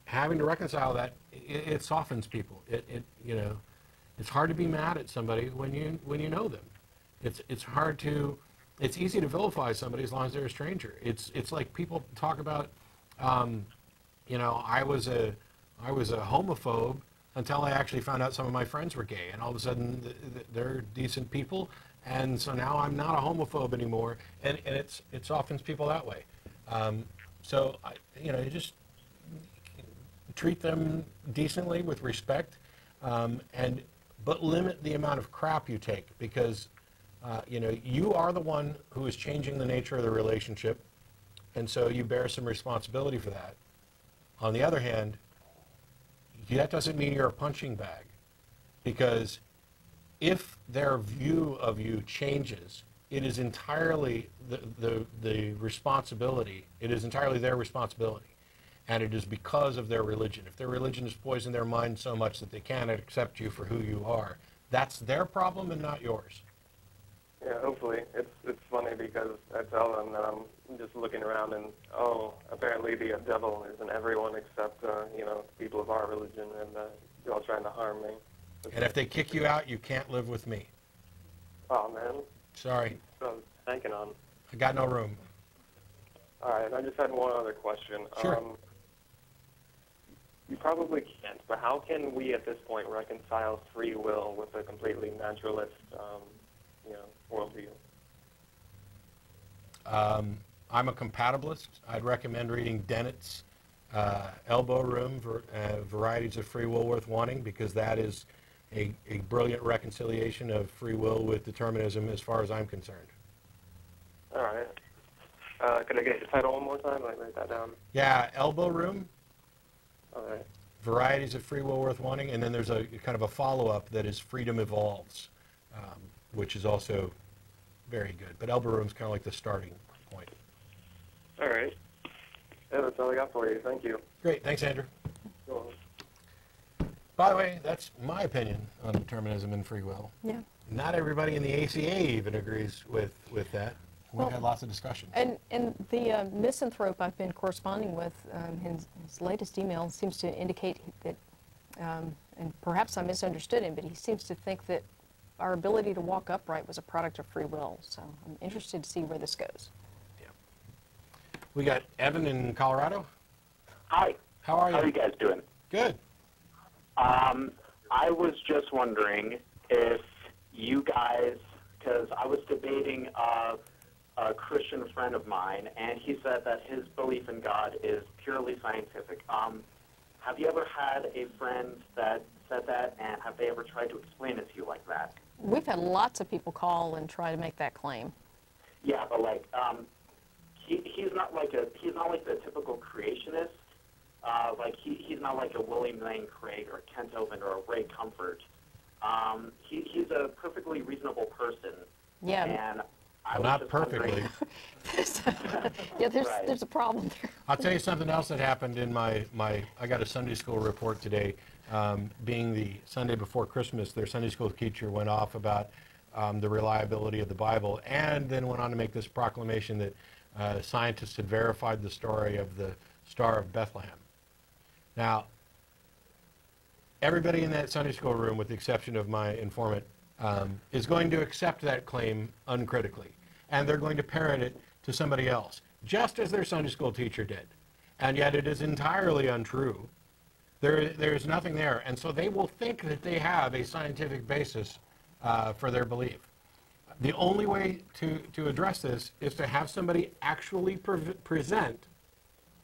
having to reconcile that, it softens people. You know, it's hard to be mad at somebody when you know them. It's hard to, it's easy to vilify somebody as long as they're a stranger. It's like people talk about, you know, I was a homophobe until I actually found out some of my friends were gay, and all of a sudden they're decent people, and so now I'm not a homophobe anymore, and it softens people that way. So you know, you just treat them decently with respect, but limit the amount of crap you take, because you know, you are the one who is changing the nature of the relationship, and so you bear some responsibility for that. On the other hand, that doesn't mean you're a punching bag, because if their view of you changes, it is entirely the responsibility, it is entirely their responsibility. And it is because of their religion. If their religion has poisoned their mind so much that they can't accept you for who you are, that's their problem and not yours. Yeah, hopefully. It's funny because I tell them that I'm just looking around and, oh, apparently the devil is in everyone except, you know, people of our religion, and they're all trying to harm me. And if they kick you out, you can't live with me. Oh, man. Sorry. So I was thinking on. I got no room. All right, I just had one other question. Sure. You probably can't, but how can we at this point reconcile free will with a completely naturalist, you know, worldview? I'm a compatibilist. I'd recommend reading Dennett's Elbow Room, Varieties of Free Will Worth Wanting, because that is a brilliant reconciliation of free will with determinism as far as I'm concerned. All right. Could I get the title one more time? Like, write that down. Yeah, Elbow Room. All right. Varieties of Free Will Worth Wanting, and then there's a kind of a follow-up that is Freedom Evolves, which is also very good. But Elbow Room's kind of like the starting point. All right. Yeah, that's all I got for you. Thank you. Great. Thanks, Andrew. Cool. By the way, that's my opinion on determinism and free will. Yeah. Not everybody in the ACA even agrees with that. We've had lots of discussions. And the misanthrope I've been corresponding with, his latest email seems to indicate that, and perhaps I misunderstood him, but he seems to think that our ability to walk upright was a product of free will. So I'm interested to see where this goes. Yeah. We got Evan in Colorado. Hi. How are you? How are you guys doing? Good. I was just wondering if you guys, because I was debating a Christian friend of mine, and he said that his belief in God is purely scientific. Have you ever had a friend that said that, and have they ever tried to explain it to you like that? We've had lots of people call and try to make that claim. Yeah, but like, he's not like the typical creationist. Like he's not like a William Lane Craig or Kent Owen or a Ray Comfort. He's a perfectly reasonable person. Yeah. And not perfectly. There's a problem there. I'll tell you something else that happened in I got a Sunday school report today. Being the Sunday before Christmas, their Sunday school teacher went off about the reliability of the Bible, and then went on to make this proclamation that scientists had verified the story of the Star of Bethlehem. Now, everybody in that Sunday school room, with the exception of my informant, is going to accept that claim uncritically. And they're going to parrot it to somebody else, just as their Sunday school teacher did. And yet it is entirely untrue. There is nothing there. And so they will think that they have a scientific basis for their belief. The only way to address this is to have somebody actually present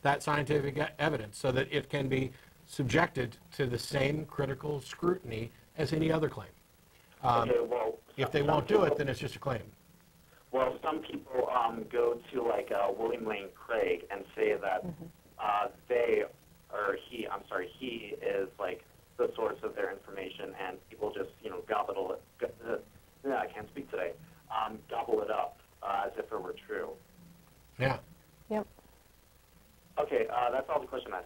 that scientific evidence so that it can be subjected to the same critical scrutiny as any other claim. Okay, well, if they won't do it, then it's just a claim. Well, some people go to like William Lane Craig and say that he is like the source of their information, and people just gobble it. I can't speak today. Gobble it up as if it were true. Yeah. Yep. Okay, that's all the questions I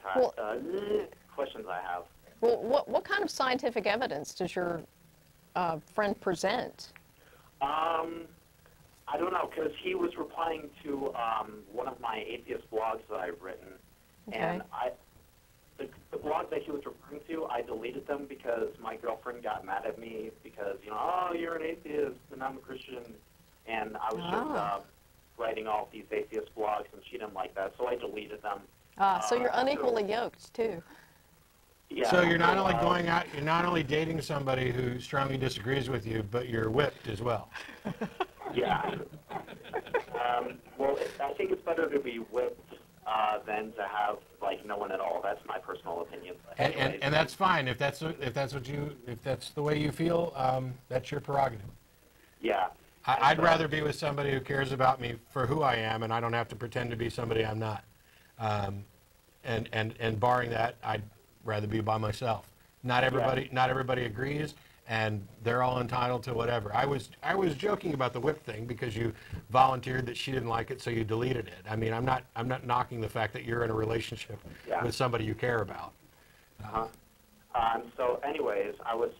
have. Well, what kind of scientific evidence does your friend present? I don't know, because he was replying to one of my atheist blogs that I've written, And the blog that he was referring to, I deleted them because my girlfriend got mad at me because, oh, you're an atheist and I'm a Christian. And I was just writing all these atheist blogs, and she didn't like that, so I deleted them. So you're unequally yoked, too. Yeah, So you're not only going out, you're not only dating somebody who strongly disagrees with you, but you're whipped as well. Yeah. Well, I think it's better to be whipped than to have no one at all. That's my personal opinion. And that's fine if that's the way you feel. That's your prerogative. Yeah. I'd rather be with somebody who cares about me for who I am, and I don't have to pretend to be somebody I'm not. And barring that, I'd rather be by myself. Not everybody agrees, and they're all entitled to whatever. I was joking about the whip thing because you volunteered that she didn't like it, so you deleted it. I mean, I'm not knocking the fact that you're in a relationship with somebody you care about. So, anyways, I was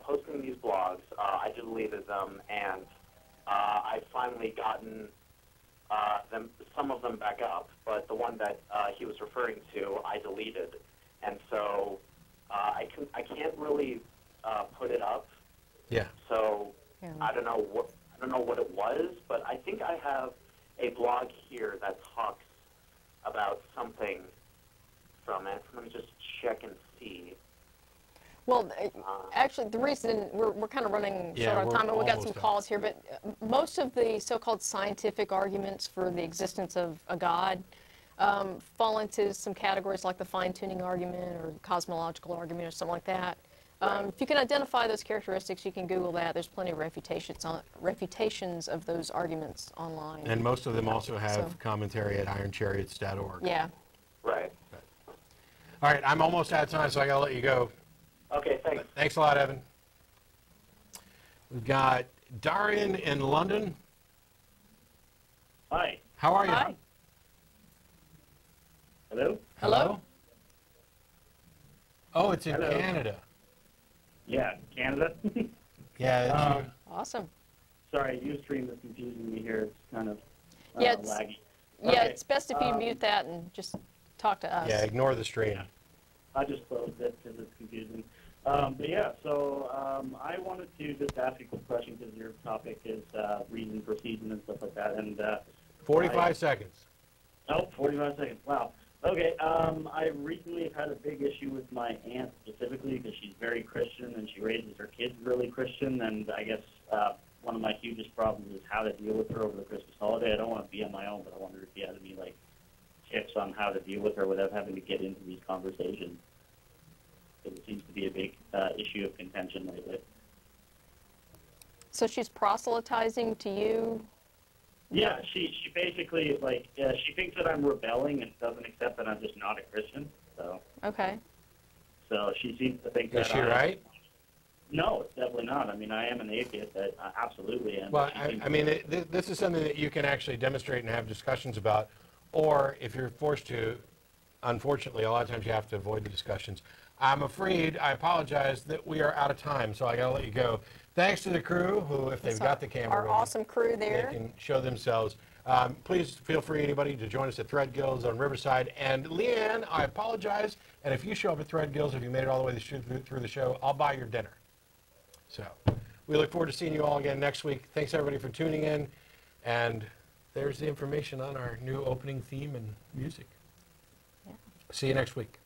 posting these blogs. I deleted them, and I've finally gotten some of them back up. But the one that he was referring to, I deleted, and so I can't really put it up. Yeah. So I don't know what it was, but I think I have a blog here that talks about something from it. Let me just check and see. Well, actually, the reason we're kind of running short on time, and we've got some calls here, but most of the so-called scientific arguments for the existence of a God fall into some categories like the fine-tuning argument or cosmological argument or something like that. If you can identify those characteristics, you can Google that. There's plenty of refutations of those arguments online. And most of them also have commentary at ironchariots.org. Yeah. Right. All right, I'm almost out of time, so I got to let you go. Okay, thanks. Thanks a lot, Evan. We've got Darian in London. Hi. How are you? Hi. Hello? Hello? Oh, it's in Hello. Canada. Yeah, Canada. Yeah, that's you. Awesome. Sorry, Ustream is confusing me here. It's kind of laggy. Yeah, Okay. it's best if you mute that and just talk to us. Yeah, ignore the stream. Yeah. I just closed it because it's confusing. But yeah, so I wanted to just ask a quick question because your topic is reason for season and stuff like that. And 45 seconds. Oh, 45 seconds. Wow. Okay. I recently had a big issue with my aunt specifically because she's very Christian and she raises her kids really Christian. And I guess one of my hugest problems is how to deal with her over the Christmas holiday. I don't want to be on my own, but I wonder if you had any tips on how to deal with her without having to get into these conversations. It seems to be a big issue of contention lately. So she's proselytizing to you? Yeah, she basically she thinks that I'm rebelling and doesn't accept that I'm just not a Christian. So Okay. So she seems to think that. Is she right? No, it's definitely not. I mean, I am an atheist. I absolutely am. Well, I mean, this is something that you can actually demonstrate and have discussions about, or if you're forced to, unfortunately, a lot of times you have to avoid the discussions. I'm afraid, I apologize, that we are out of time, so I got to let you go. Thanks to the crew, who, if they've got the camera Our ready, awesome crew there. they can show themselves. Please feel free, anybody, to join us at Thread Guilds on Riverside. And Leanne, I apologize, and if you show up at Thread Guilds, if you made it all the way through the show, I'll buy your dinner. So we look forward to seeing you all again next week. Thanks, everybody, for tuning in. And there's the information on our new opening theme and music. Yeah. See you next week.